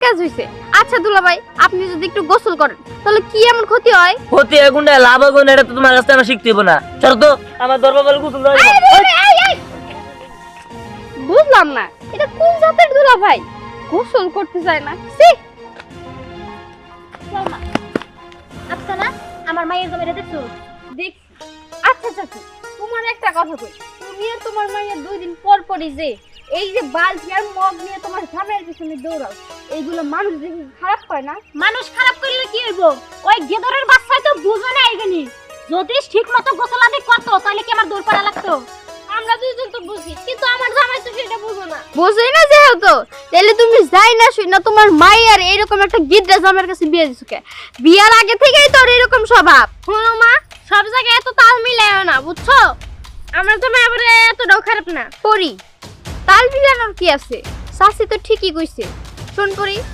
কাজ হইছে। আচ্ছা দুলাভাই, আপনি যদি একটু গোসল করেন তাহলে কি এমন ক্ষতি হয়? ক্ষতি এগুনটা লাভ এগুন, এটা তো তোমার কাছে আমার শিখতে হইব না। চলো তো আমার দরবার বলে গোসল দাও। বুঝলাম না, এটা কোন জাতের দুলাভাই? গোসল করতে চায় না। ছি! আচ্ছা না আমার মায়ের জমিটা দেখছো? দেখছি। আচ্ছা চাচি, তোমার একটা কথা কই, তুমি আর তোমার মাইয়া 2 দিন পর পরই যে এই যে বালতি আর মগ নিয়ে তোমার সামনের পিছনে দৌড়াও, এইগুলো মানুষ দেখে খারাপ পায় না? মানুষ খারাপ করলে কি হইব? ওই গেদরের বাচ্চাই তো বুঝো না এইখানে। যদি ঠিক মতো গোসল আদি করতো তাহলে কি আমার দৌড় পাড়া লাগতো? আমরা দুইজন তো বুঝি, কিন্তু আমার জামাই তো সেটা বুঝো না। বুঝই না যেহেতু, তাহলে তুমি যাই না শুই না তোমার মাইয়ার এরকম একটা গিদ্রা জামাইয়ের কাছে বিয়ে দিছো কে? বিয়ার আগে থেকেই তোর এরকম স্বভাব। শোনো মা, সব জায়গায় এত তাল মিলায়ও না, বুঝছো? আমার জামাই আবার এতটাও খারাপ না। পরি, তাল মিলানোর কি আছে? শাশি তো ঠিকই কইছে। শোন পরি,